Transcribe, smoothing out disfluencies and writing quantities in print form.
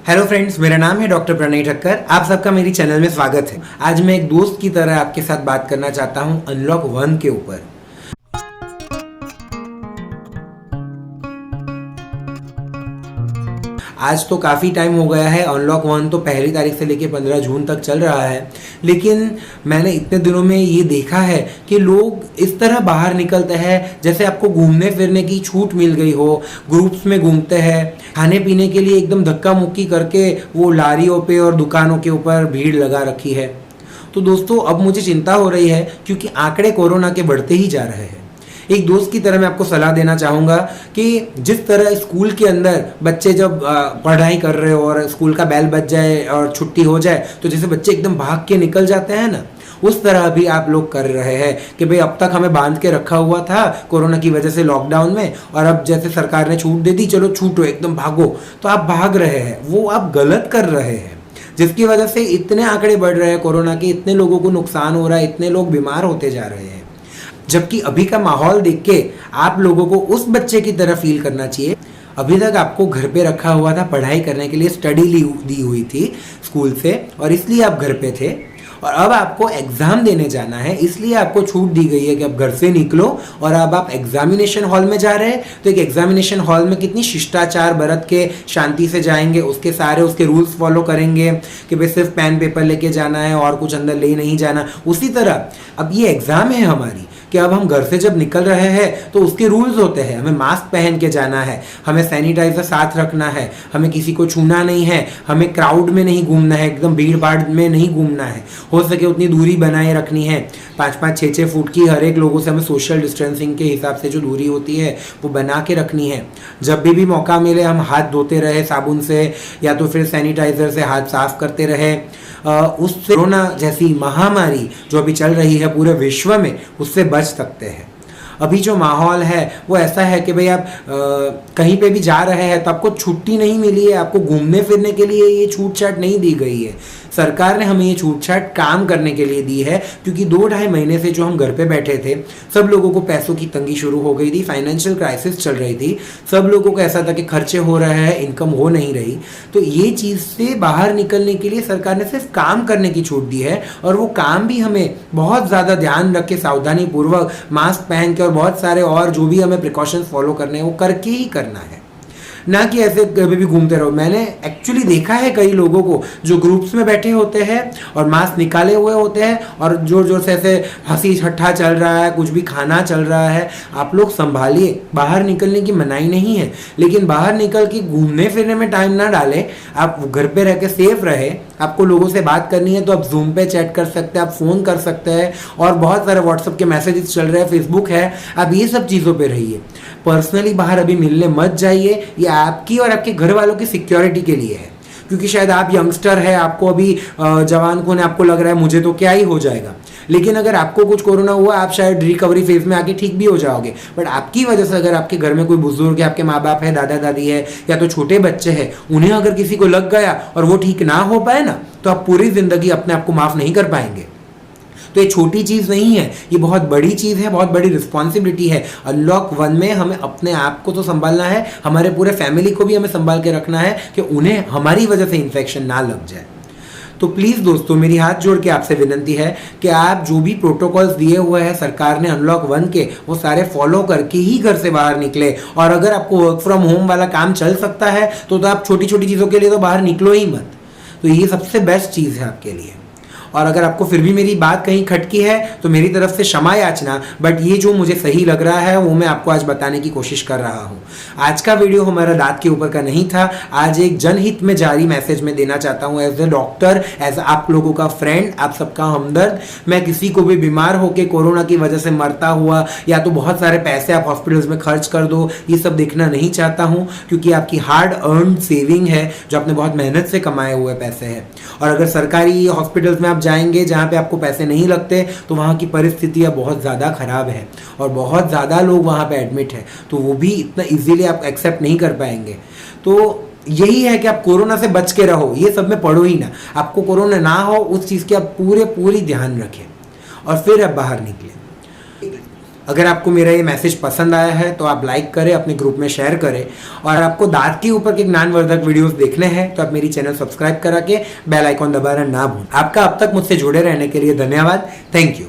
Hello friends, मेरा नाम है डॉक्टर प्रणय ठक्कर। आप सबका मेरी चैनल में स्वागत है। आज मैं एक दोस्त की तरह आपके साथ बात करना चाहता हूं अनलॉक 1 के ऊपर। आज तो काफ़ी टाइम हो गया है। अनलॉक 1 तो 1 तारीख से लेकर 15 जून तक चल रहा है, लेकिन मैंने इतने दिनों में ये देखा है कि लोग इस तरह बाहर निकलते हैं जैसे आपको घूमने फिरने की छूट मिल गई हो। ग्रुप्स में घूमते हैं, खाने पीने के लिए एकदम धक्का मुक्की करके वो लारियों पे और दुकानों के ऊपर भीड़ लगा रखी है। तो दोस्तों, अब मुझे चिंता हो रही है क्योंकि आंकड़े कोरोना के बढ़ते ही जा रहे हैं। एक दोस्त की तरह मैं आपको सलाह देना चाहूँगा कि जिस तरह स्कूल के अंदर बच्चे जब पढ़ाई कर रहे हो और स्कूल का बेल बज जाए और छुट्टी हो जाए तो जैसे बच्चे एकदम भाग के निकल जाते हैं ना, उस तरह भी आप लोग कर रहे हैं कि भाई अब तक हमें बांध के रखा हुआ था कोरोना की वजह से लॉकडाउन में, और अब जैसे सरकार ने छूट दे दी, चलो छूटो एकदम भागो, तो आप भाग रहे हैं। वो आप गलत कर रहे हैं, जिसकी वजह से इतने आंकड़े बढ़ रहे हैं कोरोना के, इतने लोगों को नुकसान हो रहा है, इतने लोग बीमार होते जा रहे हैं। जबकि अभी का माहौल देख के आप लोगों को उस बच्चे की तरह फील करना चाहिए। अभी तक आपको घर पे रखा हुआ था, पढ़ाई करने के लिए स्टडी लीव दी हुई थी स्कूल से, और इसलिए आप घर पे थे। और अब आपको एग्जाम देने जाना है, इसलिए आपको छूट दी गई है कि आप घर से निकलो। और अब आप एग्जामिनेशन हॉल में जा रहे हैं तो एक एग्जामिनेशन हॉल में कितनी शिष्टाचार बरत के शांति से जाएंगे, उसके रूल्स फॉलो करेंगे कि भाई सिर्फ पेन पेपर लेके जाना है और कुछ अंदर ले नहीं जाना। उसी तरह अब ये एग्जाम है हमारी कि अब हम घर से जब निकल रहे हैं तो उसके रूल्स होते हैं। हमें मास्क पहन के जाना है, हमें सैनिटाइजर साथ रखना है, हमें किसी को छूना नहीं है, हमें क्राउड में नहीं घूमना है, एकदम भीड़ भाड़ में नहीं घूमना है, हो सके उतनी दूरी बनाए रखनी है। 5-5, 6-6 फुट की हर एक लोगों से हमें सोशल डिस्टेंसिंग के हिसाब से जो दूरी होती है वो बना के रखनी है। जब भी मौका मिले हम हाथ धोते रहे साबुन से या तो फिर सैनिटाइजर से हाथ साफ करते रहे। उससे कोरोना जैसी महामारी जो अभी चल रही है पूरे विश्व में, उससे बच सकते हैं। अभी जो माहौल है वो ऐसा है कि भाई आप कहीं पे भी जा रहे हैं तो आपको छुट्टी नहीं मिली है, आपको घूमने फिरने के लिए ये छूट छाट नहीं दी गई है। सरकार ने हमें ये छूट छाट काम करने के लिए दी है, क्योंकि 2-2.5 महीने से जो हम घर पे बैठे थे, सब लोगों को पैसों की तंगी शुरू हो गई थी, फाइनेंशियल क्राइसिस चल रही थी, सब लोगों को ऐसा था कि खर्चे हो रहे हैं, इनकम हो नहीं रही। तो ये चीज़ से बाहर निकलने के लिए सरकार ने सिर्फ काम करने की छूट दी है, और वो काम भी हमें बहुत ज़्यादा ध्यान रख के सावधानी पूर्वक मास्क पहन के और बहुत सारे और जो भी हमें प्रिकॉशंस फॉलो करने हैं वो करके ही करना है, ना कि ऐसे कभी भी घूमते रहो। मैंने एक्चुअली देखा है कई लोगों को जो ग्रुप्स में बैठे होते हैं और मास्क निकाले हुए होते हैं और जोर जोर से ऐसे हंसी ठट्ठा चल रहा है, कुछ भी खाना चल रहा है। आप लोग संभालिए, बाहर निकलने की मनाही नहीं है, लेकिन बाहर निकल के घूमने फिरने में टाइम ना डालें। आप घर पे रह के सेफ रहे। आपको लोगों से बात करनी है तो आप जूम पे चैट कर सकते हैं, आप फ़ोन कर सकते हैं, और बहुत सारे व्हाट्सएप के मैसेजेस चल रहे हैं, फेसबुक है, आप ये सब चीज़ों पे रहिए। पर्सनली बाहर अभी मिलने मत जाइए। ये आपकी और आपके घर वालों की सिक्योरिटी के लिए है, क्योंकि शायद आप यंगस्टर है, आपको अभी जवान खून है, आपको लग रहा है मुझे तो क्या ही हो जाएगा, लेकिन अगर आपको कुछ कोरोना हुआ आप शायद रिकवरी फेज में आके ठीक भी हो जाओगे। बट आपकी वजह से अगर आपके घर में कोई बुजुर्ग है, आपके माँ बाप है, दादा दादी है, या तो छोटे बच्चे हैं, उन्हें अगर किसी को लग गया और वो ठीक ना हो पाए ना, तो आप पूरी जिंदगी अपने आप को माफ नहीं कर पाएंगे। तो ये छोटी चीज़ नहीं है, ये बहुत बड़ी चीज़ है, बहुत बड़ी रिस्पॉन्सिबिलिटी है। अनलॉक 1 में हमें अपने आप को तो संभालना है, हमारे पूरे फैमिली को भी हमें संभाल के रखना है कि उन्हें हमारी वजह से इन्फेक्शन ना लग जाए। तो प्लीज़ दोस्तों, मेरी हाथ जोड़ के आपसे विनती है कि आप जो भी प्रोटोकॉल्स दिए हुए हैं सरकार ने अनलॉक 1 के, वो सारे फॉलो करके ही घर से बाहर निकले। और अगर आपको वर्क फ्रॉम होम वाला काम चल सकता है तो आप छोटी छोटी चीज़ों के लिए तो बाहर निकलो ही मत। तो ये सबसे बेस्ट चीज़ है आपके लिए। और अगर आपको फिर भी मेरी बात कहीं खटकी है तो मेरी तरफ से क्षमा याचना, बट ये जो मुझे सही लग रहा है वो मैं आपको आज बताने की कोशिश कर रहा हूँ। आज का वीडियो हमारा दांत के ऊपर का नहीं था। आज एक जनहित में जारी मैसेज में देना चाहता हूँ एज ए डॉक्टर, एज आप लोगों का फ्रेंड, आप सबका हमदर्द। मैं किसी को भी बीमार होकर कोरोना की वजह से मरता हुआ या तो बहुत सारे पैसे आप हॉस्पिटल्स में खर्च कर दो, ये सब देखना नहीं चाहता हूँ, क्योंकि आपकी हार्ड अर्न सेविंग है, जो आपने बहुत मेहनत से कमाए हुए पैसे हैं। और अगर सरकारी हॉस्पिटल्स में आप जाएंगे जहाँ पे आपको पैसे नहीं लगते, तो वहाँ की परिस्थितियाँ बहुत ज़्यादा ख़राब है और बहुत ज़्यादा लोग वहाँ पे एडमिट हैं, तो वो भी इतना इजीली आप एक्सेप्ट नहीं कर पाएंगे। तो यही है कि आप कोरोना से बच के रहो, ये सब में पढ़ो ही ना। आपको कोरोना ना हो उस चीज़ के आप पूरी ध्यान रखें और फिर आप बाहर निकलें। अगर आपको मेरा ये मैसेज पसंद आया है तो आप लाइक करें, अपने ग्रुप में शेयर करें, और आपको दांत के ऊपर के ज्ञानवर्धक वीडियोस देखने हैं तो आप मेरी चैनल सब्सक्राइब करा के बेल आइकॉन दबाना ना भूलें। आपका अब तक मुझसे जुड़े रहने के लिए धन्यवाद। Thank you.